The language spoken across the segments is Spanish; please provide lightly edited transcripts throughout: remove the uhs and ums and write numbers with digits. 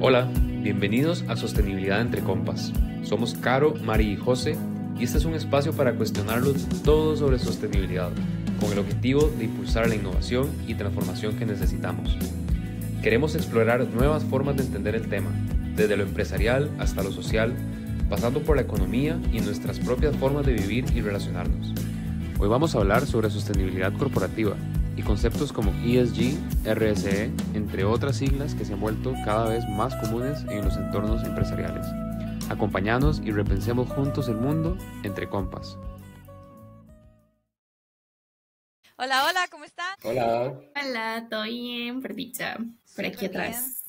Hola, bienvenidos a Sostenibilidad entre Compas. Somos Caro, Mari y José y este es un espacio para cuestionarlo todo sobre sostenibilidad, con el objetivo de impulsar la innovación y transformación que necesitamos. Queremos explorar nuevas formas de entender el tema, desde lo empresarial hasta lo social, pasando por la economía y nuestras propias formas de vivir y relacionarnos. Hoy vamos a hablar sobre sostenibilidad corporativa y conceptos como ESG, RSE, entre otras siglas que se han vuelto cada vez más comunes en los entornos empresariales. Acompáñanos y repensemos juntos el mundo entre compas. Hola, hola, ¿cómo están? Hola. Hola, ¿todo bien? Por dicha, por aquí Súper bien, atrás.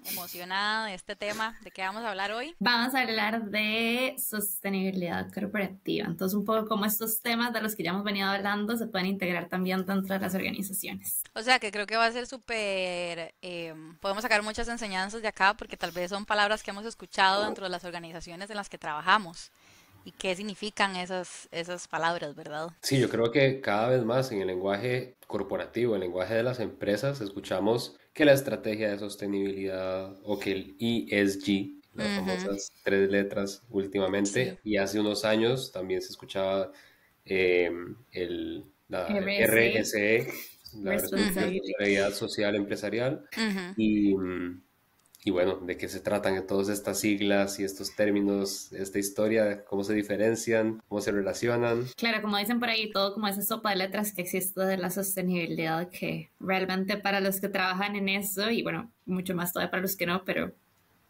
emocionada de este tema. ¿De qué vamos a hablar hoy? Vamos a hablar de sostenibilidad corporativa. Entonces, un poco como estos temas de los que ya hemos venido hablando se pueden integrar también dentro de las organizaciones. O sea, que creo que va a ser súper, podemos sacar muchas enseñanzas de acá porque tal vez son palabras que hemos escuchado dentro de las organizaciones en las que trabajamos y qué significan esas palabras, ¿verdad? Sí, yo creo que cada vez más en el lenguaje corporativo, el lenguaje de las empresas, escuchamos que la estrategia de sostenibilidad o que el ESG, las Ujú, famosas tres letras sí. últimamente, y hace unos años también se escuchaba la RSA, RSE, la Responsibility. responsabilidad social empresarial, Ujú. y, y bueno, de qué se tratan todas estas siglas y estos términos, esta historia, cómo se diferencian, cómo se relacionan. Claro, como dicen por ahí, todo como esa sopa de letras que existe de la sostenibilidad, que realmente para los que trabajan en eso, y bueno, mucho más todavía para los que no, pero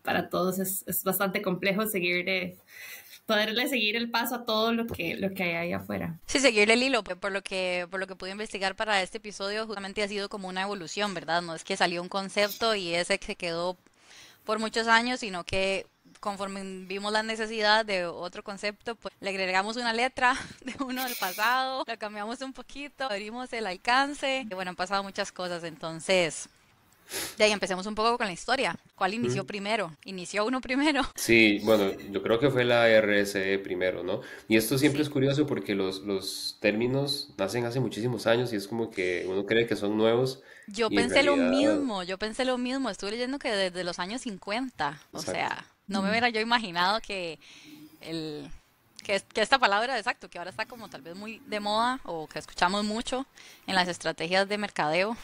para todos es bastante complejo poderle seguir el paso a todo lo que hay ahí afuera. Sí, seguirle el hilo, pues, por lo que pude investigar para este episodio, justamente ha sido como una evolución, ¿verdad? No es que salió un concepto y ese que se quedó por muchos años, sino que conforme vimos la necesidad de otro concepto, pues le agregamos una letra de uno del pasado, la cambiamos un poquito, abrimos el alcance, y bueno, han pasado muchas cosas, entonces, de ahí empecemos un poco con la historia. ¿Cuál inició ¿Mm? primero? ¿Inició uno primero? Sí, bueno, yo creo que fue la RSE primero, ¿no? Y esto siempre Sí. es curioso porque los términos nacen hace muchísimos años y es como que uno cree que son nuevos y en realidad, Yo pensé lo mismo, estuve leyendo que desde los años 50, o exacto. sea, no me hubiera yo imaginado el, que esta palabra, exacto, que ahora está como tal vez muy de moda o que escuchamos mucho en las estrategias de mercadeo,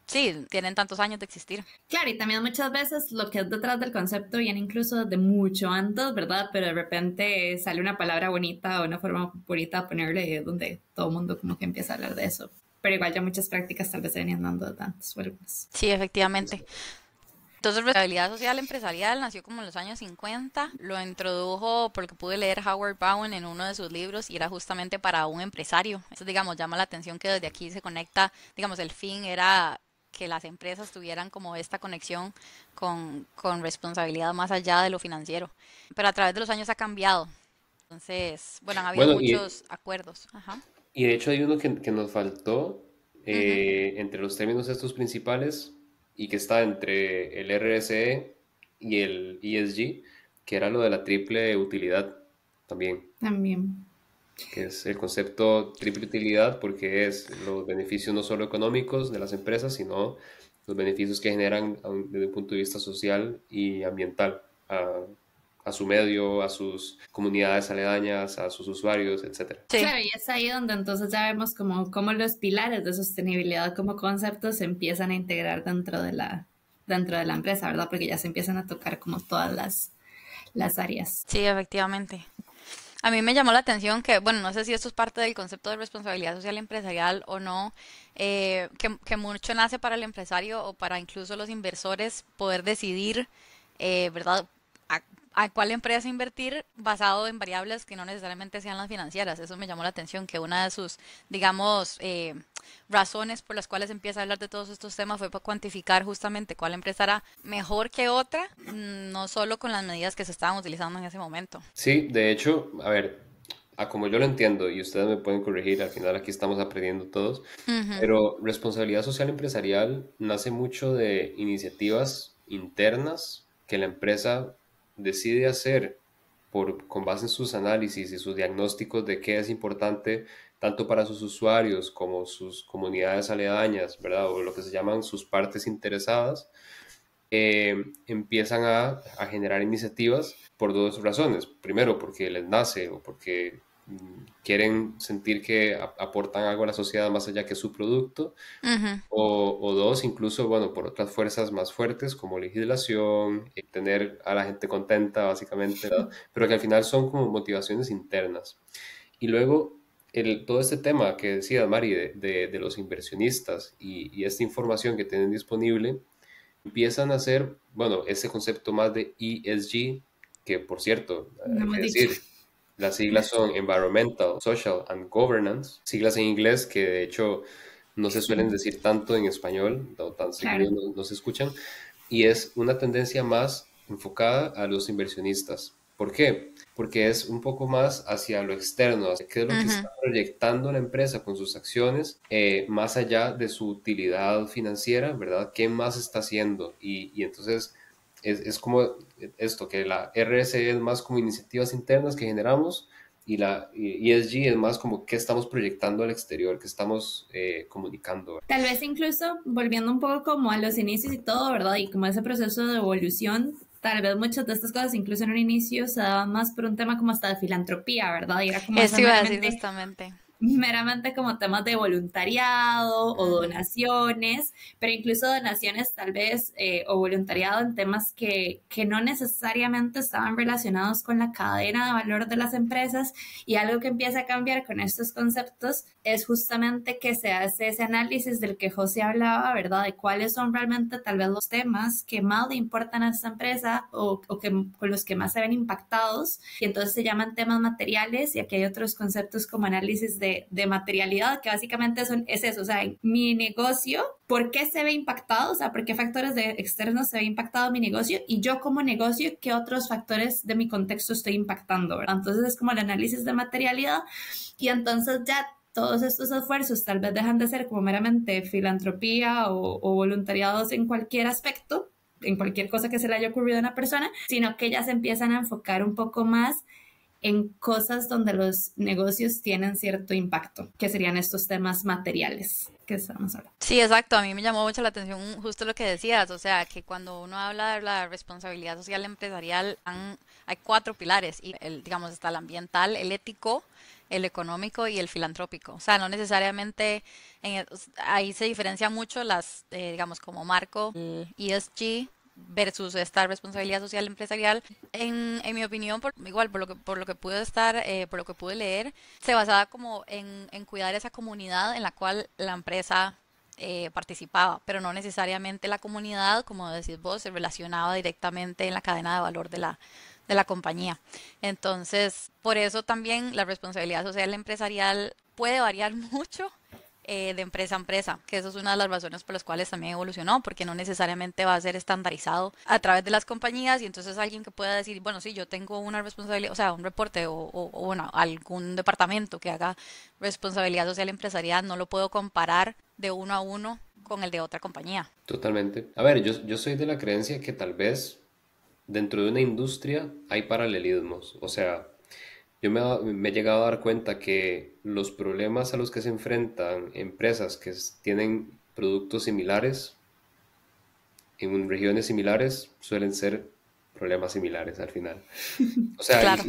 sí, tienen tantos años de existir. Claro, y también muchas veces lo que es detrás del concepto viene incluso de mucho antes, ¿verdad? Pero de repente sale una palabra bonita o una forma bonita a ponerle donde todo el mundo como que empieza a hablar de eso. Pero igual ya muchas prácticas tal vez se venían dando de antes o algunas. Sí, efectivamente. Entonces, responsabilidad social empresarial nació como en los años 50. Lo introdujo, porque pude leer Howard Bowen en uno de sus libros, y era justamente para un empresario. Eso, digamos, llama la atención que desde aquí se conecta, digamos, el fin era que las empresas tuvieran como esta conexión con responsabilidad más allá de lo financiero. Pero a través de los años ha cambiado. Entonces, bueno, han habido Bueno, muchos acuerdos. Ajá. y de hecho hay uno que nos faltó Ujú. entre los términos estos principales y que está entre el RSE y el ESG, que era lo de la triple utilidad también. También. Que es el concepto triple utilidad porque es los beneficios no solo económicos de las empresas, sino los beneficios que generan desde un punto de vista social y ambiental a su medio, a sus comunidades aledañas, a sus usuarios, etcétera. Sí. Claro, y es ahí donde entonces ya vemos como los pilares de sostenibilidad como conceptos se empiezan a integrar dentro de la empresa, ¿verdad? Porque ya se empiezan a tocar como todas las áreas. Sí, efectivamente. A mí me llamó la atención que, bueno, no sé si esto es parte del concepto de responsabilidad social empresarial o no, que mucho nace para el empresario o para incluso los inversores poder decidir, ¿verdad? A, a cuál empresa invertir basado en variables que no necesariamente sean las financieras. Eso me llamó la atención, que una de sus, digamos, razones por las cuales empieza a hablar de todos estos temas fue para cuantificar justamente cuál empresa era mejor que otra, no solo con las medidas que se estaban utilizando en ese momento. Sí, de hecho, a ver, a como yo lo entiendo, y ustedes me pueden corregir, al final aquí estamos aprendiendo todos, Ujú. pero responsabilidad social empresarial nace mucho de iniciativas internas que la empresa decide hacer con base en sus análisis y sus diagnósticos de qué es importante tanto para sus usuarios como sus comunidades aledañas, ¿verdad? O lo que se llaman sus partes interesadas empiezan a generar iniciativas por dos razones. Primero, porque les nace o porque quieren sentir que aportan algo a la sociedad más allá que su producto. Ujú. O dos, incluso, bueno, por otras fuerzas más fuertes como legislación, tener a la gente contenta, básicamente, ¿verdad? Pero que al final son como motivaciones internas. Y luego, todo este tema que decía Mari de los inversionistas y esta información que tienen disponible, empiezan a hacer, bueno, ese concepto más de ESG, que por cierto, No hay hemos que dicho. decir, las siglas son Environmental, Social and Governance, siglas en inglés que de hecho no se suelen decir tanto en español, no tan seguido Claro. no se escuchan, y es una tendencia más enfocada a los inversionistas. ¿Por qué? Porque es un poco más hacia lo externo, hacia qué es lo que Ujú. está proyectando la empresa con sus acciones, más allá de su utilidad financiera, ¿verdad? ¿Qué más está haciendo? Y entonces es como esto, que la RSE es más como iniciativas internas que generamos y la ESG es más como qué estamos proyectando al exterior, qué estamos comunicando. Tal vez incluso volviendo un poco como a los inicios y todo, ¿verdad? Y como ese proceso de evolución, tal vez muchas de estas cosas incluso en un inicio se daban más por un tema como hasta de filantropía, ¿verdad? Y era como eso Eso iba a decir meramente justamente. como temas de voluntariado o Ujú. donaciones, pero incluso donaciones tal vez o voluntariado en temas que no necesariamente estaban relacionados con la cadena de valor de las empresas, y algo que empieza a cambiar con estos conceptos es justamente que se hace ese análisis del que José hablaba, ¿verdad? De cuáles son realmente tal vez los temas que más le importan a esta empresa o que, con los que más se ven impactados, y entonces se llaman temas materiales, y aquí hay otros conceptos como análisis de materialidad, que básicamente es eso, o sea, mi negocio, ¿por qué se ve impactado? O sea, ¿por qué factores externos se ve impactado mi negocio? Y yo como negocio, ¿qué otros factores de mi contexto estoy impactando? ¿Verdad? Entonces es como el análisis de materialidad, y entonces ya todos estos esfuerzos tal vez dejan de ser como meramente filantropía o voluntariados en cualquier aspecto, en cualquier cosa que se le haya ocurrido a una persona, sino que ya se empiezan a enfocar un poco más en cosas donde los negocios tienen cierto impacto, que serían estos temas materiales que estamos hablando. Sí, exacto. A mí me llamó mucho la atención justo lo que decías, o sea, que cuando uno habla de la responsabilidad social empresarial, hay cuatro pilares y digamos, está el ambiental, el ético, el económico y el filantrópico. O sea, no necesariamente ahí se diferencia mucho digamos, como marco, el ESG versus esta responsabilidad social empresarial. En mi opinión, igual por lo que pude por lo que pude leer, se basaba como en cuidar esa comunidad en la cual la empresa participaba, pero no necesariamente la comunidad, como decís vos, se relacionaba directamente en la cadena de valor de la compañía. Entonces, por eso también la responsabilidad social empresarial puede variar mucho de empresa a empresa, que eso es una de las razones por las cuales también evolucionó, porque no necesariamente va a ser estandarizado a través de las compañías, y entonces alguien que pueda decir, bueno, sí, yo tengo una responsabilidad, o sea, un reporte o bueno, algún departamento que haga responsabilidad social empresarial, no lo puedo comparar de uno a uno con el de otra compañía. Totalmente. A ver, yo soy de la creencia que tal vez dentro de una industria hay paralelismos. O sea, me he llegado a dar cuenta que los problemas a los que se enfrentan empresas que tienen productos similares en regiones similares suelen ser problemas similares al final. O sea, Claro.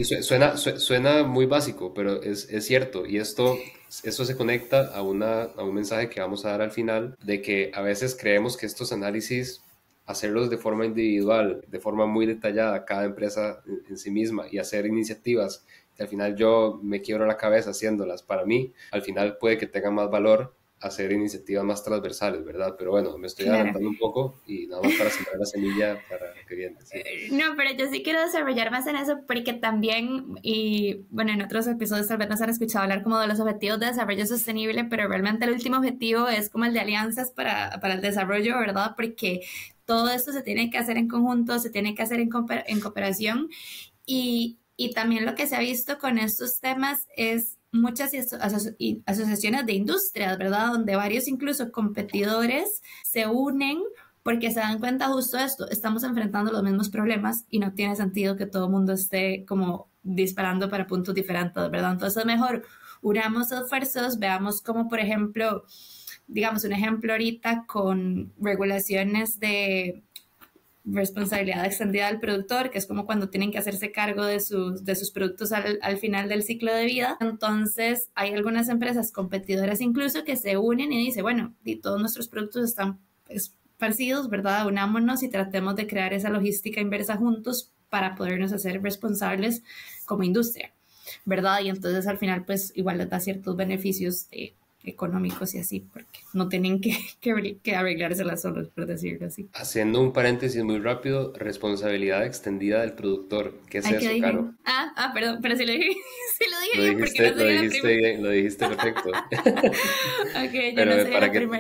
suena muy básico, pero es cierto. Y esto se conecta a un mensaje que vamos a dar al final, de que a veces creemos que estos análisis, hacerlos de forma individual, de forma muy detallada, cada empresa en sí misma, y hacer iniciativas que al final yo me quiebro la cabeza haciéndolas para mí, al final puede que tenga más valor hacer iniciativas más transversales, ¿verdad? Pero bueno, me estoy Claro. adelantando un poco y nada más para sembrar la semilla para lo que viene, sí. No, pero yo sí quiero desarrollar más en eso porque también, y bueno, en otros episodios tal vez nos han escuchado hablar como de los objetivos de desarrollo sostenible, pero realmente el último objetivo es como el de alianzas para el desarrollo, ¿verdad? Porque todo esto se tiene que hacer en conjunto, se tiene que hacer en cooperación, y también lo que se ha visto con estos temas es muchas asociaciones de industrias, ¿verdad? Donde varios incluso competidores se unen porque se dan cuenta justo de esto, estamos enfrentando los mismos problemas y no tiene sentido que todo el mundo esté como disparando para puntos diferentes, ¿verdad? Entonces mejor unamos esfuerzos, veamos como por ejemplo, digamos un ejemplo ahorita con regulaciones responsabilidad extendida del productor, que es como cuando tienen que hacerse cargo de sus productos al final del ciclo de vida. Entonces hay algunas empresas competidoras incluso que se unen y dicen, bueno, y todos nuestros productos están esparcidos, ¿verdad? Unámonos y tratemos de crear esa logística inversa juntos para podernos hacer responsables como industria, ¿verdad? Y entonces al final pues igual les da ciertos beneficios económicos y así, porque no tienen que arreglárselas solos, por decirlo así. Haciendo un paréntesis muy rápido, responsabilidad extendida del productor. ¿Qué es eso, Caro? Perdón, pero sí lo dije, sí lo dije bien, porque no dijiste bien, lo dijiste perfecto. Okay, pero no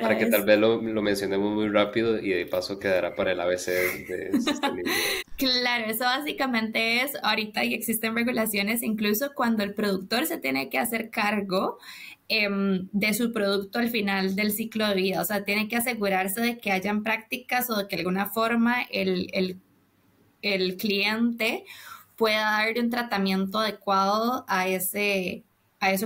para que tal vez lo mencionemos muy rápido y de paso quedará para el ABC de sostenibilidad. Claro, eso básicamente es, ahorita y existen regulaciones, incluso cuando el productor se tiene que hacer cargo de su producto al final del ciclo de vida, o sea, tiene que asegurarse de que hayan prácticas o de que de alguna forma el cliente pueda darle un tratamiento adecuado a eso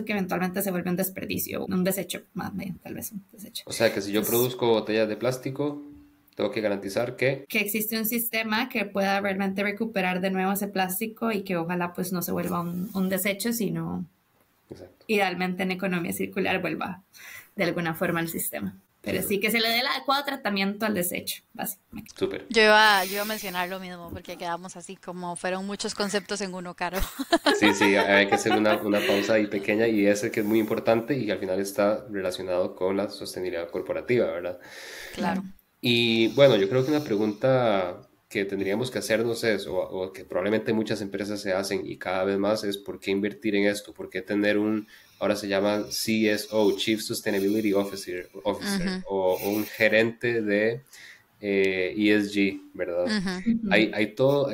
que eventualmente se vuelve un desperdicio, un desecho, más bien, tal vez un desecho. O sea, que si yo produzco botellas de plástico, tengo que garantizar que existe un sistema que pueda realmente recuperar de nuevo ese plástico y que ojalá pues no se vuelva un desecho, sino exacto, idealmente en economía circular vuelva de alguna forma al sistema. Pero sí que se le dé el adecuado tratamiento al desecho, básicamente. Súper. Yo iba a mencionar lo mismo, porque quedamos así como fueron muchos conceptos en uno, Caro. Sí, hay que hacer una pausa ahí pequeña y ese que es muy importante y al final está relacionado con la sostenibilidad corporativa, ¿verdad? Claro. Y bueno, yo creo que una pregunta que tendríamos que hacernos es, o que probablemente muchas empresas se hacen y cada vez más, es ¿por qué invertir en esto? ¿Por qué tener ahora se llama CSO, Chief Sustainability Officer uh-huh, o un gerente de ESG, ¿verdad? Uh-huh. Hay todo,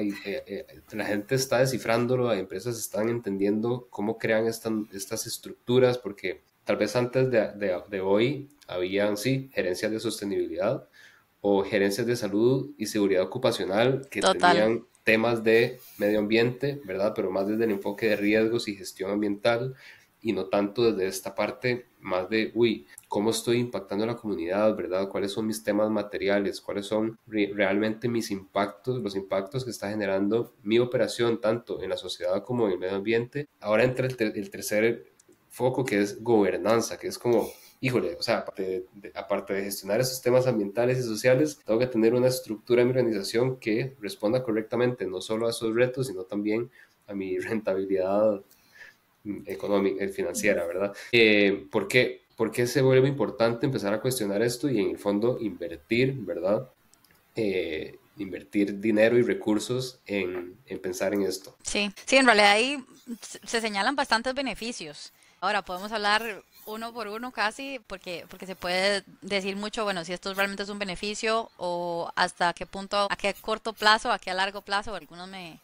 la gente está descifrándolo, las empresas están entendiendo cómo crean estas estructuras, porque tal vez antes de hoy habían, sí, gerencias de sostenibilidad, o gerencias de salud y seguridad ocupacional que tenían temas de medio ambiente, ¿verdad? Pero más desde el enfoque de riesgos y gestión ambiental y no tanto desde esta parte más de, ¿cómo estoy impactando a la comunidad, ¿verdad? ¿Cuáles son mis temas materiales? ¿Cuáles son realmente mis impactos, los impactos que está generando mi operación tanto en la sociedad como en el medio ambiente? Ahora entra el tercer foco, que es gobernanza, que es como, híjole, o sea, aparte de gestionar esos temas ambientales y sociales, tengo que tener una estructura en mi organización que responda correctamente no solo a esos retos, sino también a mi rentabilidad económica, financiera, ¿verdad? ¿Por qué se vuelve importante empezar a cuestionar esto y en el fondo invertir, ¿verdad? Invertir dinero y recursos en pensar en esto. Sí, en realidad ahí se señalan bastantes beneficios. Ahora podemos hablar uno por uno casi, porque se puede decir mucho, bueno, si esto realmente es un beneficio o hasta qué punto, a qué corto plazo, a qué a largo plazo, algunos me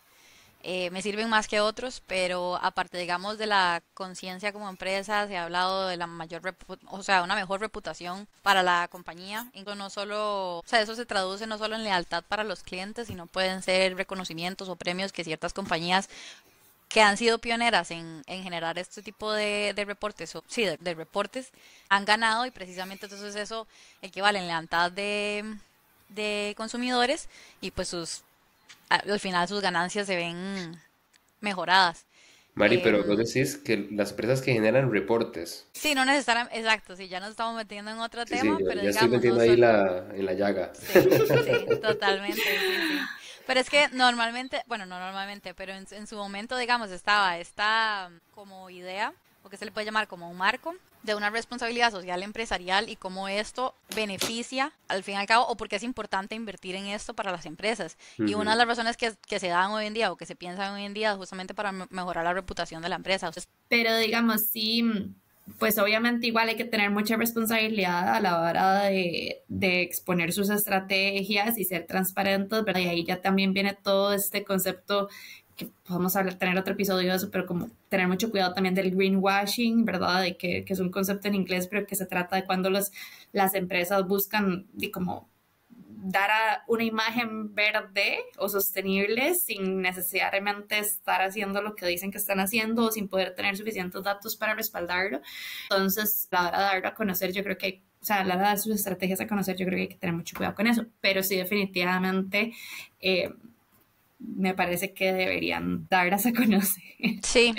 sirven más que otros, pero aparte, digamos, de la conciencia como empresa, se ha hablado de la una mejor reputación para la compañía. Incluso no solo, o sea, eso se traduce no solo en lealtad para los clientes, sino pueden ser reconocimientos o premios que ciertas compañías que han sido pioneras en generar este tipo de reportes, de reportes, han ganado, y precisamente entonces eso equivale en lealtad de consumidores, y pues al final sus ganancias se ven mejoradas. Mari, pero vos decís que las empresas que generan reportes. Sí, no necesariamente, exacto, sí, ya nos estamos metiendo en otro tema, sí, pero ya digamos, estoy metiendo ahí en la llaga. Sí, totalmente, sí. Pero es que normalmente, pero en su momento, digamos, estaba esta como idea, o que se le puede llamar como un marco, de una responsabilidad social empresarial y cómo esto beneficia, al fin y al cabo, o porque es importante invertir en esto para las empresas. Uh-huh. Y una de las razones que se dan hoy en día, o que se piensan hoy en día, es justamente para mejorar la reputación de la empresa. Pero digamos, sí, pues obviamente igual hay que tener mucha responsabilidad a la hora de exponer sus estrategias y ser transparentes, ¿verdad? Y ahí ya también viene todo este concepto que podemos tener otro episodio de eso, pero como tener mucho cuidado también del greenwashing, ¿verdad? De que es un concepto en inglés, pero que se trata de cuando las empresas buscan como dar una imagen verde o sostenible sin necesariamente estar haciendo lo que dicen que están haciendo o sin poder tener suficientes datos para respaldarlo. Entonces, a la hora de darlo a conocer, yo creo que hay o sea, a la hora de sus estrategias a conocer, yo creo que hay que tener mucho cuidado con eso, pero sí definitivamente me parece que deberían darlas a conocer. Sí,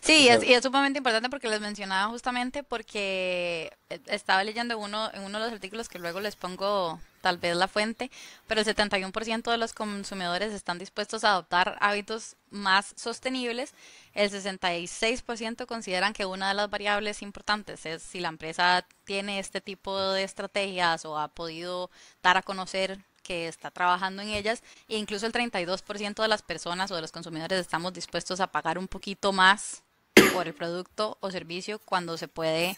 sí, Claro. y es sumamente importante porque les mencionaba justamente porque estaba leyendo en uno de los artículos que luego les pongo tal vez la fuente, pero el 71% de los consumidores están dispuestos a adoptar hábitos más sostenibles, el 66% consideran que una de las variables importantes es si la empresa tiene este tipo de estrategias o ha podido dar a conocer que está trabajando en ellas, e incluso el 32% de las personas o de los consumidores estamos dispuestos a pagar un poquito más por el producto o servicio cuando se puede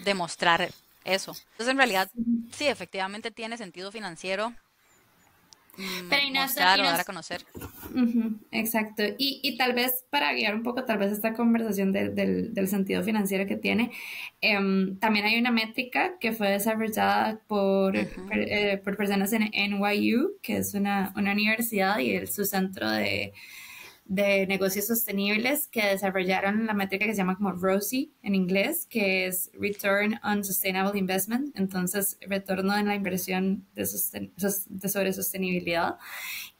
demostrar eso. Entonces, en realidad, sí, efectivamente tiene sentido financiero Pero y no, mostrar o dar a conocer. exacto. Y tal vez para guiar un poco, tal vez esta conversación del sentido financiero que tiene, también hay una métrica que fue desarrollada Ujú. por personas en NYU, que es una universidad y su centro de negocios sostenibles que desarrollaron la métrica que se llama como ROSI en inglés, que es Return on Sustainable Investment, entonces retorno en la inversión sobre sostenibilidad.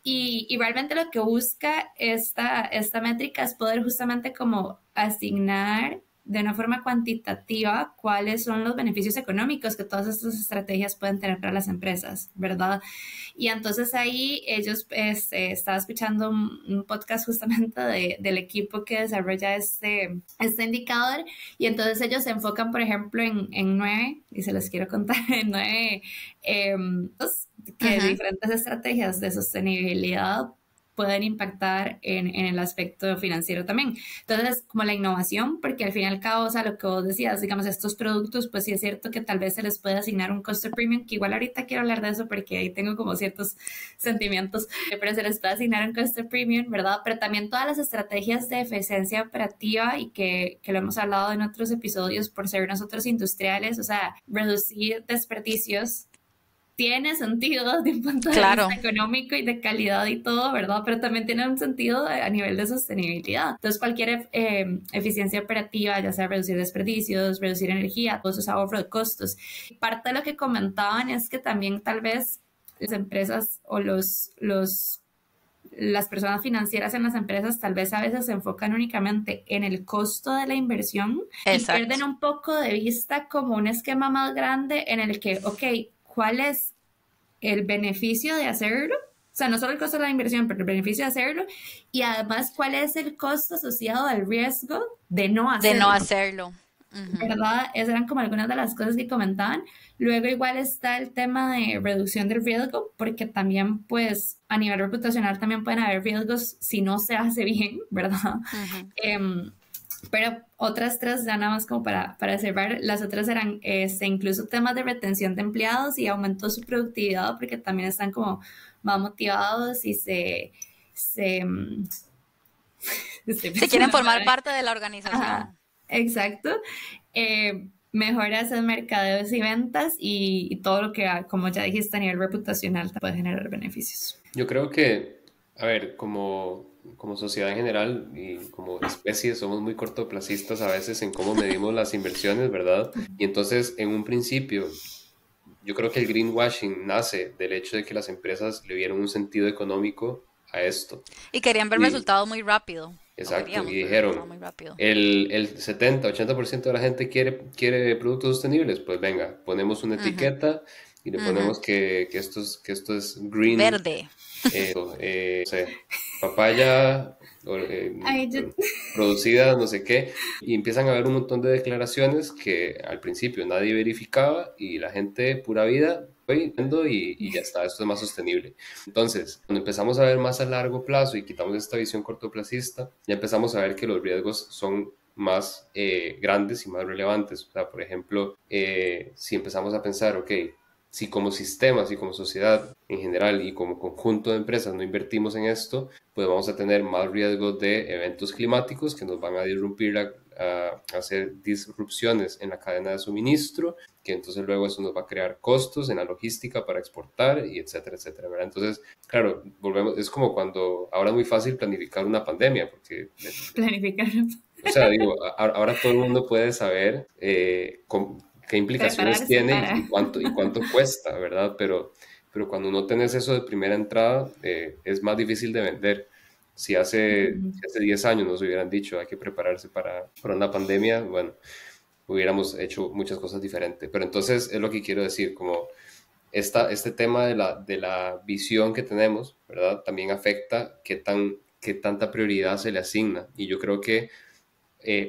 Y realmente lo que busca esta métrica es poder justamente como asignar de una forma cuantitativa cuáles son los beneficios económicos que todas estas estrategias pueden tener para las empresas, ¿verdad? Y entonces ahí ellos, estaba escuchando un podcast justamente del equipo que desarrolla este indicador y entonces ellos se enfocan, por ejemplo, en nueve, y se les quiero contar, en nueve que Ujú. diferentes estrategias de sostenibilidad pueden impactar en el aspecto financiero también. Entonces, como la innovación, porque al fin y al cabo, o sea, lo que vos decías, digamos, estos productos, pues sí es cierto que tal vez se les puede asignar un costo premium, que igual ahorita quiero hablar de eso porque ahí tengo como ciertos sentimientos, pero se les puede asignar un costo premium, ¿verdad? Pero también todas las estrategias de eficiencia operativa y que lo hemos hablado en otros episodios por ser nosotros industriales, o sea, reducir desperdicios tiene sentido desde un punto de Claro, vista económico y de calidad y todo, ¿verdad? Pero también tiene un sentido a nivel de sostenibilidad. Entonces, cualquier eficiencia operativa, ya sea reducir desperdicios, reducir energía, todo eso es ahorro de costos. Parte de lo que comentaban es que también tal vez las empresas o las personas financieras en las empresas tal vez a veces se enfocan únicamente en el costo de la inversión y exacto. pierden un poco de vista como un esquema más grande en el que, ok, ¿cuál es el beneficio de hacerlo? O sea, no solo el costo de la inversión, pero el beneficio de hacerlo. Y además, ¿cuál es el costo asociado al riesgo de no De no hacerlo? hacerlo. Ujú. ¿Verdad? Esas eran como algunas de las cosas que comentaban. Luego igual está el tema de reducción del riesgo, porque también pues a nivel reputacional también pueden haber riesgos si no se hace bien, ¿verdad? Ujú. Em, pero otras tres, ya nada más como para cerrar, las otras eran incluso temas de retención de empleados y aumentó su productividad porque también están como más motivados y se, estoy Si quieren pensando formar mal. parte de la Ajá, organización. exacto. Mejoras en mercadeos y ventas y todo lo que, como ya dijiste, a nivel reputacional te puede generar beneficios. Yo creo que, a ver, como sociedad en general y como especie somos muy cortoplacistas a veces en cómo medimos las inversiones, ¿verdad? Y entonces, en un principio, yo creo que el greenwashing nace del hecho de que las empresas le dieron un sentido económico a esto. Y querían ver Y, resultados muy rápido. O exacto, y queríamos ver dijeron, resultados muy rápido. el 70-80% de la gente quiere productos sostenibles, pues venga, ponemos una Ujú, etiqueta y le ujú. ponemos que esto es green, Verde. no sé, papaya Ay, yo, producida, no sé qué, y empiezan a haber un montón de declaraciones que al principio nadie verificaba y la gente, pura vida, fue yendo y ya está, esto es más sostenible. Entonces, cuando empezamos a ver más a largo plazo y quitamos esta visión cortoplacista, ya empezamos a ver que los riesgos son más grandes y más relevantes. O sea, por ejemplo, si empezamos a pensar, ok, si como sistema, si como sociedad en general y como conjunto de empresas no invertimos en esto, pues vamos a tener más riesgos de eventos climáticos que nos van a disrumpir, a hacer disrupciones en la cadena de suministro, que entonces luego eso nos va a crear costos en la logística para exportar y etcétera, etcétera, ¿verdad? Entonces, claro, volvemos, es como cuando ahora es muy fácil planificar una pandemia, porque planificar. o sea, digo, ahora todo el mundo puede saber qué implicaciones Prepararse tiene para... y cuánto cuesta, ¿verdad? Pero cuando no tenés eso de primera entrada, es más difícil de vender. Si hace 10 años nos hubieran dicho hay que prepararse para una pandemia, bueno, hubiéramos hecho muchas cosas diferentes. Pero entonces es lo que quiero decir, como este tema de la visión que tenemos, ¿verdad? También afecta qué tanta prioridad se le asigna. Y yo creo que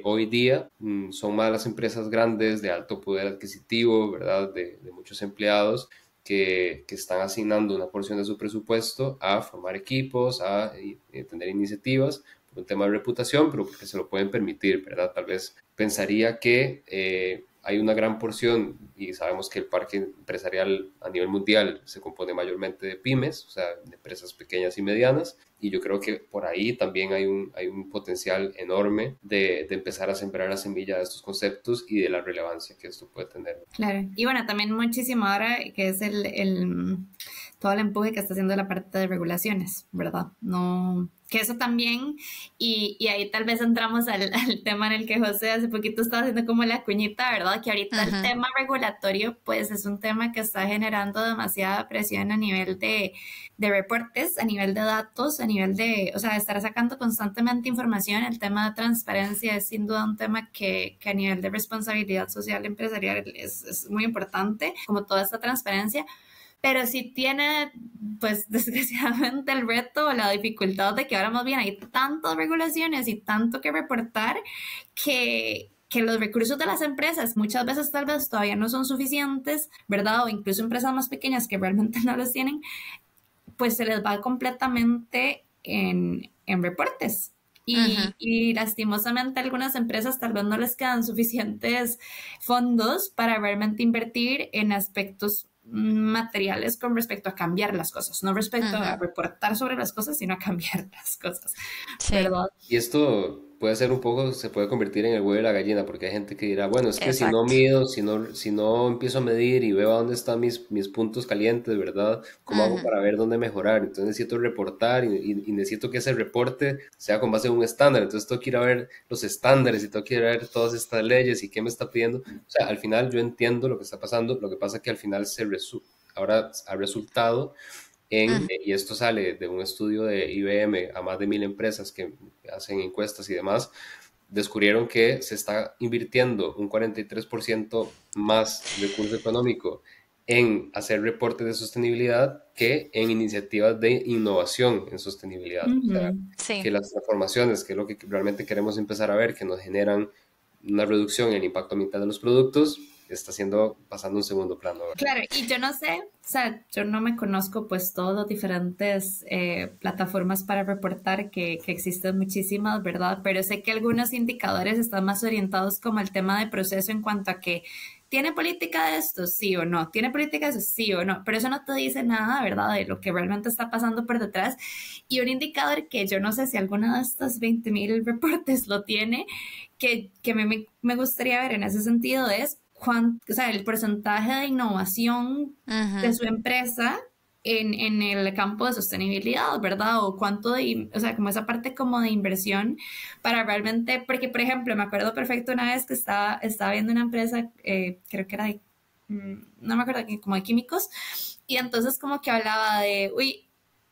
hoy día son más las empresas grandes de alto poder adquisitivo, ¿verdad? De muchos empleados que están asignando una porción de su presupuesto a formar equipos, a tener iniciativas por un tema de reputación, pero porque se lo pueden permitir, ¿verdad? Tal vez pensaría que hay una gran porción, y sabemos que el parque empresarial a nivel mundial se compone mayormente de pymes, o sea, de empresas pequeñas y medianas, y yo creo que por ahí también hay un potencial enorme de empezar a sembrar la semilla de estos conceptos y de la relevancia que esto puede tener. Claro, y bueno, también muchísimo ahora que es todo el empuje que está haciendo la parte de regulaciones, ¿verdad? No, que eso también, y ahí tal vez entramos al tema en el que José hace poquito estaba haciendo como la cuñita, ¿verdad? Que ahorita el tema regulatorio, pues es un tema que está generando demasiada presión a nivel de reportes, a nivel de datos, a nivel de, o sea, estar sacando constantemente información. El tema de transparencia es sin duda un tema que a nivel de responsabilidad social empresarial es muy importante, como toda esta transparencia. Pero sí tiene, pues, desgraciadamente el reto o la dificultad de que ahora más bien hay tantas regulaciones y tanto que reportar que los recursos de las empresas muchas veces tal vez todavía no son suficientes, ¿verdad? O incluso empresas más pequeñas que realmente no los tienen, pues se les va completamente en reportes. Y lastimosamente a algunas empresas tal vez no les quedan suficientes fondos para realmente invertir en aspectos materiales con respecto a cambiar las cosas, no respecto a reportar sobre las cosas, sino a cambiar las cosas, Sí, ¿verdad? Y esto puede ser un poco, se puede convertir en el huevo y la gallina, porque hay gente que dirá, bueno, es que si no exacto. mido, si no empiezo a medir y veo a dónde están mis puntos calientes, ¿verdad? ¿Cómo hago Ujú, para ver dónde mejorar? Entonces necesito reportar y necesito que ese reporte sea con base en un estándar. Entonces tengo que ir a ver los estándares y tengo que ir a ver todas estas leyes y qué me está pidiendo. O sea, al final yo entiendo lo que está pasando, lo que pasa es que al final ahora ha resultado ujú. y esto sale de un estudio de IBM a más de 1000 empresas que hacen encuestas y demás, descubrieron que se está invirtiendo un 43% más recurso económico en hacer reportes de sostenibilidad que en iniciativas de innovación en sostenibilidad. O sea, Sí. que las transformaciones, que es lo que realmente queremos empezar a ver, que nos generan una reducción en el impacto ambiental de los productos, está pasando a un segundo plano. Claro, y yo no sé, o sea, yo no me conozco pues todas las diferentes plataformas para reportar que existen muchísimas, ¿verdad? Pero sé que algunos indicadores están más orientados como el tema de proceso en cuanto a que ¿tiene política de esto? Sí o no. ¿Tiene política de eso? Sí o no. Pero eso no te dice nada, ¿verdad? De lo que realmente está pasando por detrás. Y un indicador que yo no sé si alguna de estas 20.000 reportes lo tiene, que me gustaría ver en ese sentido es o sea, el porcentaje de innovación de Ujú, su empresa en el campo de sostenibilidad, ¿verdad? O cuánto o sea, como esa parte como de inversión para realmente, porque por ejemplo, me acuerdo perfecto una vez que estaba viendo una empresa, creo que era de, no me acuerdo, como de químicos, y entonces como que hablaba de, uy,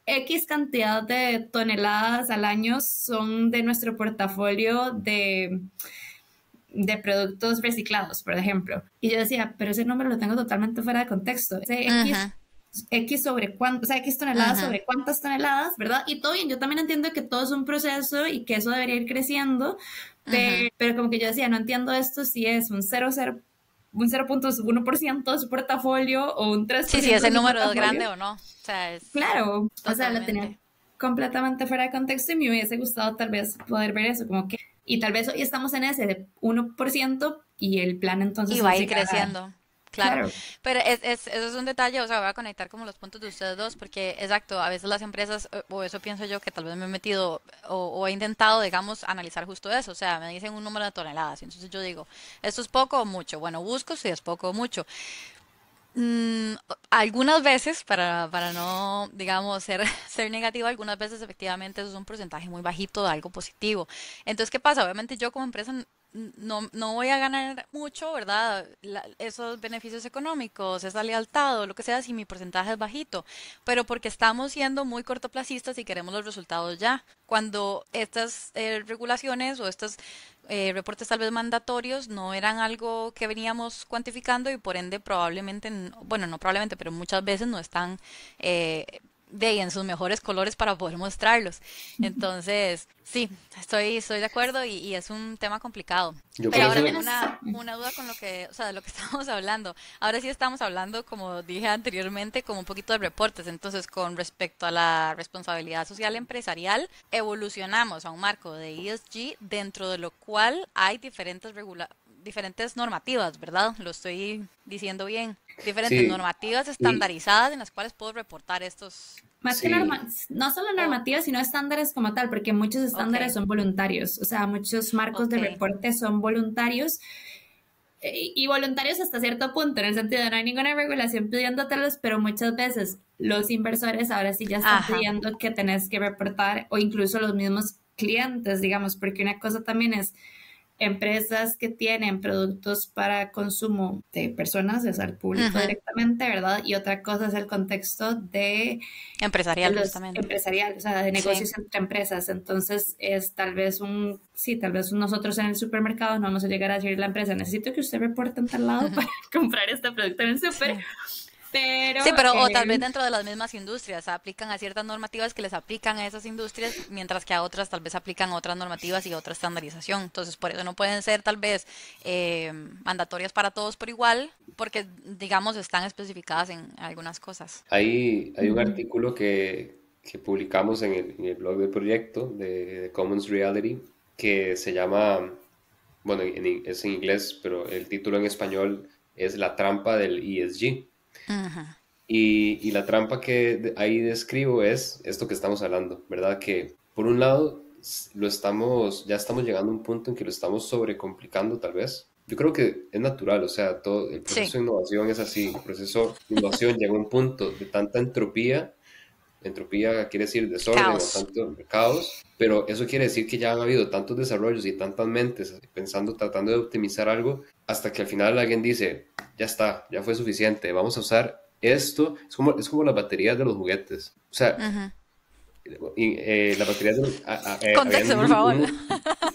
X cantidad de toneladas al año son de nuestro portafolio de productos reciclados, por ejemplo. Y yo decía, pero ese número lo tengo totalmente fuera de contexto. Ese ujú, X sobre cuánto, o sea, X toneladas ujú, sobre cuántas toneladas, ¿verdad? Y todo bien, yo también entiendo que todo es un proceso y que eso debería ir creciendo, ujú. pero como que yo decía, no entiendo esto si es un 0,1% de su portafolio o un tres Sí, por sí, ciento ese de su número es portafolio. grande o no. O sea, es Claro, o sea, lo tenía totalmente. completamente fuera de contexto y me hubiese gustado tal vez poder ver eso, como que, y tal vez hoy estamos en ese de 1% y el plan entonces Y va a es ir llegar a, creciendo, claro. claro, Pero eso es un detalle, o sea, voy a conectar como los puntos de ustedes dos, porque exacto, a veces las empresas, o eso pienso yo, que tal vez me he metido o he intentado, digamos, analizar justo eso, o sea, me dicen un número de toneladas, y entonces yo digo, ¿esto es poco o mucho? Bueno, busco si es poco o mucho. Mm, algunas veces, para no, digamos, ser, ser negativo, algunas veces efectivamente eso es un porcentaje muy bajito de algo positivo. Entonces, ¿qué pasa? Obviamente yo como empresa no voy a ganar mucho, ¿verdad? Esos beneficios económicos, esa lealtad o lo que sea, si mi porcentaje es bajito, pero porque estamos siendo muy cortoplacistas y queremos los resultados ya. Cuando estas regulaciones o estos reportes tal vez mandatorios no eran algo que veníamos cuantificando y por ende probablemente, bueno, no probablemente, pero muchas veces no están en sus mejores colores para poder mostrarlos. Entonces, sí, estoy de acuerdo y es un tema complicado. Yo por Pero ahora eso, tengo una duda con lo que, o sea, de lo que estamos hablando. Ahora sí estamos hablando, como dije anteriormente, como un poquito de reportes. Entonces, con respecto a la responsabilidad social empresarial, evolucionamos a un marco de ESG dentro de lo cual hay diferentes normativas, ¿verdad? Lo estoy diciendo bien. Diferentes sí, normativas y estandarizadas en las cuales puedo reportar estos. Más que sí, no solo Oh, normativas, sino estándares como tal, porque muchos ok, estándares son voluntarios, o sea, muchos marcos de ok. reporte son voluntarios y voluntarios hasta cierto punto, en el sentido de no hay ninguna regulación pidiéndotelos, pero muchas veces los inversores ahora sí ya están Ajá. pidiendo que tenés que reportar o incluso los mismos clientes, digamos, porque una cosa también es empresas que tienen productos para consumo de personas, es al público Ujú. directamente, ¿verdad? Y otra cosa es el contexto de Empresarial, los justamente. empresariales, o sea, de Sí. negocios entre empresas. Entonces, es tal vez sí, tal vez nosotros en el supermercado no vamos a llegar a decirle a la empresa, necesito que usted reporte en tal lado para comprar este producto en el súper, Sí. pero Sí, pero o tal vez dentro de las mismas industrias aplican a ciertas normativas que les aplican a esas industrias, mientras que a otras tal vez aplican otras normativas y otra estandarización. Entonces, por eso no pueden ser tal vez mandatorias para todos por igual, porque digamos están especificadas en algunas cosas. hay un artículo que publicamos en el blog del proyecto de Commons Reality que se llama, bueno, es en inglés, pero el título en español es La trampa del ESG. Ujú. Y la trampa que ahí describo es esto que estamos hablando, ¿verdad? Que por un lado ya estamos llegando a un punto en que lo estamos sobrecomplicando tal vez. Yo creo que es natural, o sea, todo el Sí, proceso de innovación es así. El proceso de innovación llega a un punto de tanta entropía. Entropía quiere decir desorden o caos. tanto caos, pero eso quiere decir que ya han habido tantos desarrollos y tantas mentes pensando, tratando de optimizar algo, hasta que al final alguien dice, ya está, ya fue suficiente, vamos a usar esto. Es como las baterías de los juguetes. O sea, Ujú. las baterías de habían Contexto, por favor.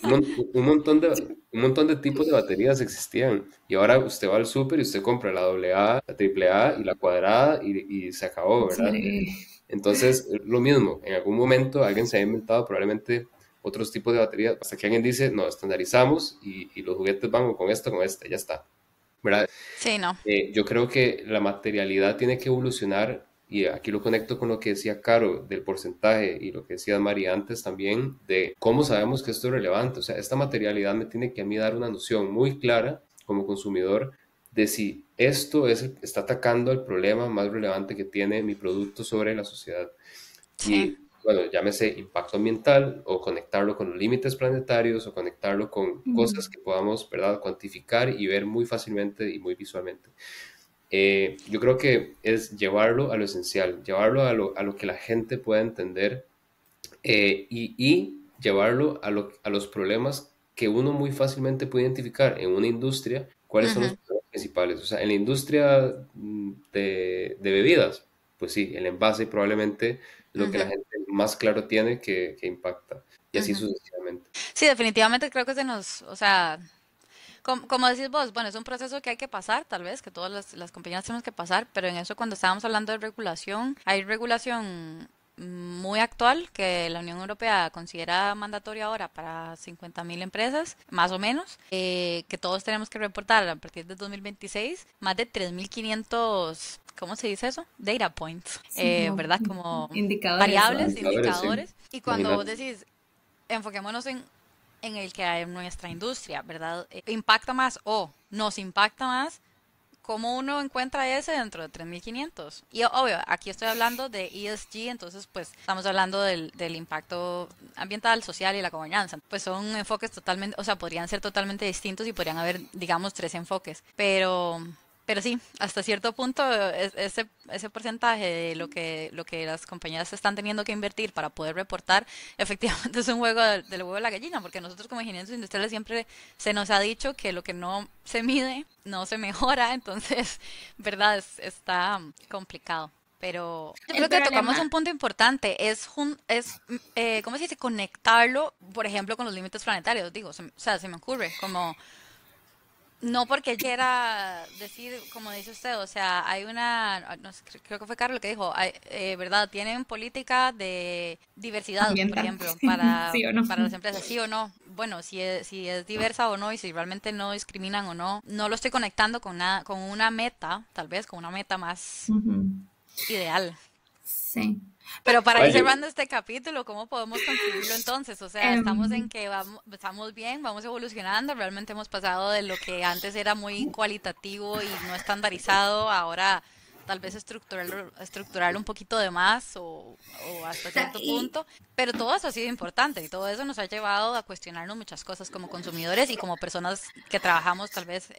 un montón de tipos de baterías existían. Y ahora usted va al súper y usted compra la AA, la AAA y la cuadrada y se acabó, ¿verdad? sí, Entonces, lo mismo, en algún momento alguien se ha inventado probablemente otros tipos de baterías, hasta que alguien dice, no, estandarizamos y los juguetes van con esto, con este, ya está, ¿verdad? Sí, no. Yo creo que la materialidad tiene que evolucionar y aquí lo conecto con lo que decía Caro del porcentaje y lo que decía María antes también de cómo sabemos que esto es relevante. O sea, esta materialidad me tiene que a mí dar una noción muy clara como consumidor de si está atacando el problema más relevante que tiene mi producto sobre la sociedad. Sí. Y bueno, llámese impacto ambiental o conectarlo con los límites planetarios o conectarlo con cosas que podamos, ¿verdad?, cuantificar y ver muy fácilmente y muy visualmente. Yo creo que es llevarlo a lo esencial, llevarlo a lo que la gente pueda entender y llevarlo a los problemas que uno muy fácilmente puede identificar en una industria, cuáles son los Ujú, problemas principales. O sea, en la industria de bebidas, pues sí, el envase probablemente es lo que la ujú, gente más claro tiene que impacta, y así ujú. sucesivamente. Sí, definitivamente creo que o sea, como decís vos, bueno, es un proceso que hay que pasar, tal vez, que todas las compañías tenemos que pasar, pero en eso cuando estábamos hablando de regulación, hay regulación muy actual que la Unión Europea considera mandatoria ahora para 50.000 empresas, más o menos, que todos tenemos que reportar a partir de 2026, más de 3.500, ¿cómo se dice eso? Data points, sí, como ¿verdad? Como indicadores o variables, algo. Indicadores, sí, indicadores, y cuando vos imagínate. decís, enfoquémonos en el que hay en nuestra industria, ¿verdad? ¿Impacta más o nos impacta más? ¿Cómo uno encuentra ese dentro de 3.500? Y obvio, aquí estoy hablando de ESG, entonces pues estamos hablando del impacto ambiental, social y la gobernanza. Pues son enfoques totalmente, o sea, podrían ser totalmente distintos y podrían haber, digamos, tres enfoques. Pero Pero sí, hasta cierto punto ese porcentaje de lo que las compañías están teniendo que invertir para poder reportar, efectivamente es un juego del huevo de la gallina, porque nosotros como ingenieros industriales siempre se nos ha dicho que lo que no se mide no se mejora, entonces, verdad, está complicado. Pero yo creo que tocamos un punto importante, ¿cómo se dice? Conectarlo, por ejemplo, con los límites planetarios, digo, o sea, se me ocurre, como no porque quiera decir, como dice usted, o sea, hay no sé, creo que fue Carlos que dijo, ¿verdad? Tienen política de diversidad, por Ambiental, ejemplo, para, sí o no. para las empresas, sí o no. Bueno, si es diversa o no y si realmente no discriminan o no, no lo estoy conectando con una meta, tal vez con una meta más ideal. Sí. Pero para ir Oye, cerrando este capítulo, ¿cómo podemos concluirlo entonces? O sea, estamos en que estamos bien, vamos evolucionando, realmente hemos pasado de lo que antes era muy cualitativo y no estandarizado, ahora tal vez estructurarlo un poquito de más o hasta cierto punto, pero todo eso ha sido importante y todo eso nos ha llevado a cuestionarnos muchas cosas como consumidores y como personas que trabajamos tal vez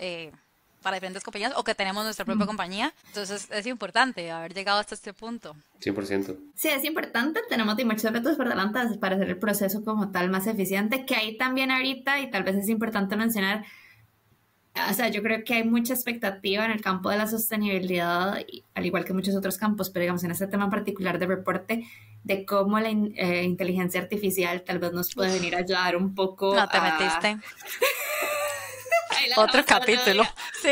para diferentes compañías o que tenemos nuestra propia compañía. Entonces es importante haber llegado hasta este punto. 100%. Sí, es importante, tenemos muchos retos por delante para hacer el proceso como tal más eficiente, que hay también ahorita, y tal vez es importante mencionar, o sea, yo creo que hay mucha expectativa en el campo de la sostenibilidad, al igual que muchos otros campos, pero digamos en este tema en particular de reporte, de cómo la inteligencia artificial tal vez nos puede venir a ayudar un poco No te metiste. Otro capítulo. Sí.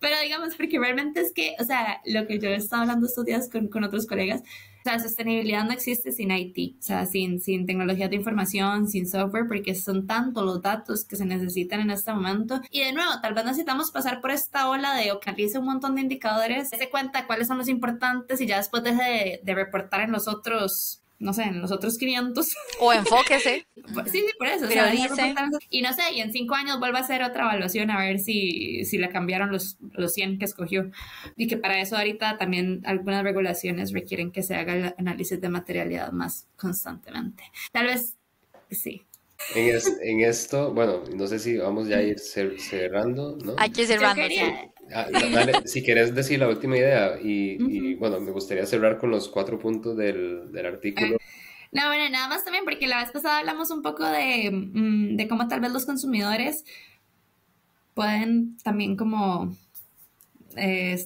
Pero digamos, porque realmente es que, o sea, lo que yo he estado hablando estos días con otros colegas, o sea, la sostenibilidad no existe sin IT, o sea, sin tecnologías de información, sin software, porque son tantos los datos que se necesitan en este momento. Y de nuevo, tal vez necesitamos pasar por esta ola de analice un montón de indicadores, se cuenta cuáles son los importantes y ya después deje de reportar en los otros, no sé, en los otros 500. O enfóquese. Sí, por eso. Priorice. O sea, y no sé, y en 5 años vuelve a hacer otra evaluación a ver si le cambiaron los 100 que escogió. Y que para eso ahorita también algunas regulaciones requieren que se haga el análisis de materialidad más constantemente. Tal vez, sí. En esto, bueno, no sé si vamos ya a ir cerrando, ¿no? Hay que ir cerrando, sí. Dale, si quieres decir la última idea y bueno, me gustaría cerrar con los 4 puntos del artículo. No, bueno, nada más también porque la vez pasada hablamos un poco de cómo tal vez los consumidores pueden también como,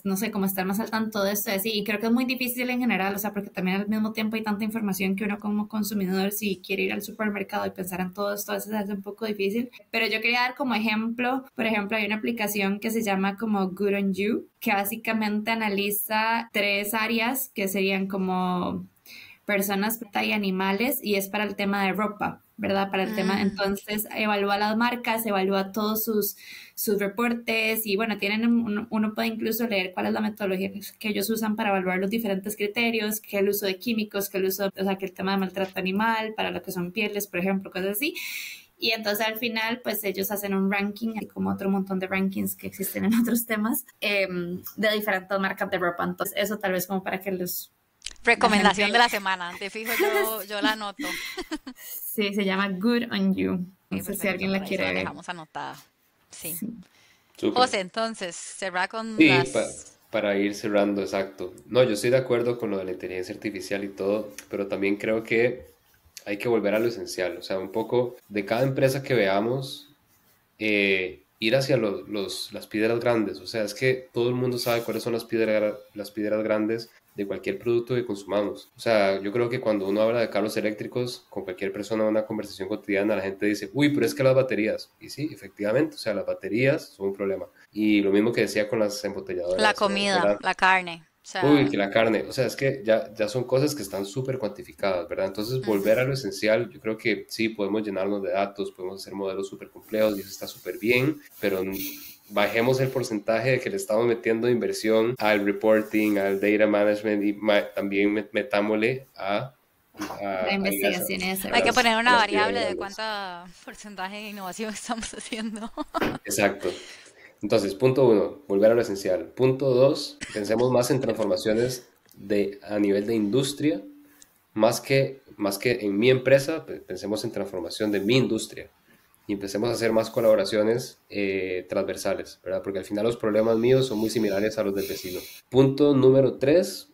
no sé, como estar más al tanto de esto, y creo que es muy difícil en general, o sea, porque también al mismo tiempo hay tanta información que uno como consumidor, si quiere ir al supermercado y pensar en todo esto, a veces es un poco difícil, pero yo quería dar como ejemplo, por ejemplo, hay una aplicación que se llama como Good on You, que básicamente analiza 3 áreas que serían como personas y animales, y es para el tema de ropa, ¿verdad? Para el tema, entonces evalúa las marcas, evalúa todos sus reportes y bueno, uno puede incluso leer cuál es la metodología que ellos usan para evaluar los diferentes criterios, que el uso de químicos, que el tema de maltrato animal, para lo que son pieles, por ejemplo, cosas así. Y entonces al final, pues ellos hacen un ranking, como otro montón de rankings que existen en otros temas, de diferentes marcas de ropa. Entonces eso tal vez como para que los... Recomendación de la semana, de fijo yo la anoto. Sí, se llama Good on You. No sé si alguien la quiere ver. La dejamos anotada. Sí. Súper. José, entonces, cerrar con Sí, las... para ir cerrando, exacto. No, yo estoy de acuerdo con lo de la inteligencia artificial y todo, pero también creo que hay que volver a lo esencial. O sea, un poco de cada empresa que veamos, ir hacia las piedras grandes. O sea, es que todo el mundo sabe cuáles son las piedras grandes de cualquier producto que consumamos. O sea, yo creo que cuando uno habla de carros eléctricos, con cualquier persona en una conversación cotidiana, la gente dice, uy, pero es que las baterías. Y sí, efectivamente, o sea, las baterías son un problema. Y lo mismo que decía con las embotelladoras. La comida, ¿verdad? la carne. O sea... Uy, que la carne. O sea, es que ya son cosas que están súper cuantificadas, ¿verdad? Entonces, volver a lo esencial, yo creo que sí, podemos llenarnos de datos, podemos hacer modelos súper complejos y eso está súper bien, pero bajemos el porcentaje de que le estamos metiendo inversión al reporting, al data management y también metámosle a la investigación esa. Hay que poner una variable de cuánto porcentaje de innovación estamos haciendo. Exacto. Entonces, punto 1, volver a lo esencial. Punto 2, pensemos más en transformaciones a nivel de industria, más que en mi empresa, pensemos en transformación de mi industria. y empecemos a hacer más colaboraciones transversales, ¿verdad? Porque al final los problemas míos son muy similares a los del vecino. Punto número 3,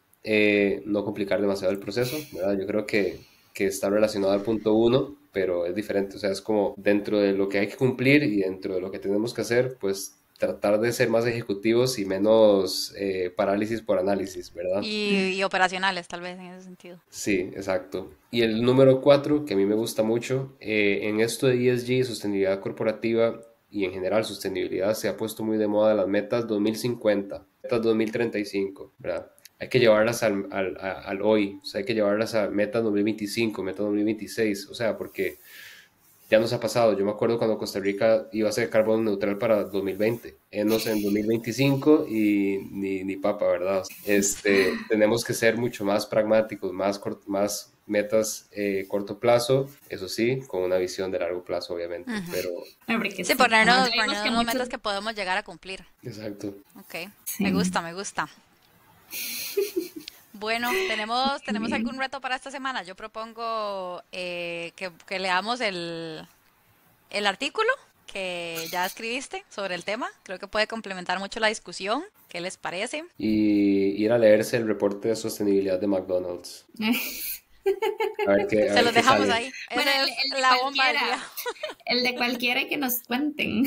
no complicar demasiado el proceso, ¿verdad? Yo creo que está relacionado al punto 1, pero es diferente, o sea, es como dentro de lo que hay que cumplir y dentro de lo que tenemos que hacer, pues tratar de ser más ejecutivos y menos parálisis por análisis, ¿verdad? Y operacionales, tal vez, en ese sentido. Sí, exacto. Y el número 4, que a mí me gusta mucho, en esto de ESG, sostenibilidad corporativa y en general sostenibilidad, se ha puesto muy de moda las metas 2050, metas 2035, ¿verdad? Hay que llevarlas al hoy, o sea, hay que llevarlas a metas 2025, metas 2026, o sea, porque ya nos ha pasado. Yo me acuerdo cuando Costa Rica iba a ser carbono neutral para 2020. No sé, en 2025 y ni papa, ¿verdad? Tenemos que ser mucho más pragmáticos, más metas corto plazo, eso sí, con una visión de largo plazo, obviamente. Pero sí, ponernos metas que podemos llegar a cumplir. Exacto. Ok, sí. Me gusta. Bueno, ¿tenemos algún reto para esta semana? Yo propongo que leamos el artículo que ya escribiste sobre el tema. Creo que puede complementar mucho la discusión. ¿Qué les parece? Y ir a leerse el reporte de sostenibilidad de McDonald's. A ver qué, se los dejamos sale. Ahí. Bueno, es la bomba del día. El de cualquiera que nos cuenten.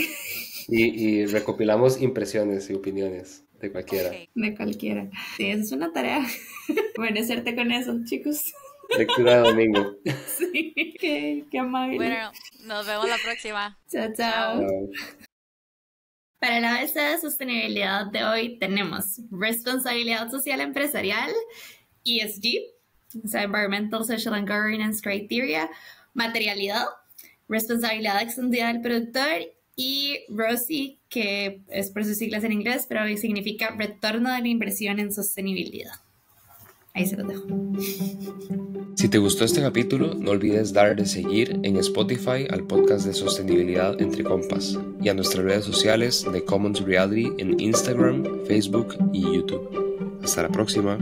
Y recopilamos impresiones y opiniones. De cualquiera. Okay. De cualquiera. Sí, esa es una tarea. Bueno, hacerte con eso, chicos. Lectura de domingo. Sí, qué amable. Bueno, nos vemos la próxima. Chao, chao. Para la ABC de sostenibilidad de hoy tenemos responsabilidad social empresarial, ESG, o sea, Environmental, Social and Governance Criteria, materialidad, responsabilidad extendida del productor y ROCE, que es por sus siglas en inglés, pero hoy significa retorno de la inversión en sostenibilidad. Ahí se los dejo. Si te gustó este capítulo, no olvides dar de seguir en Spotify al podcast de Sostenibilidad Entre Compas y a nuestras redes sociales de Commons Reality en Instagram, Facebook y YouTube. Hasta la próxima.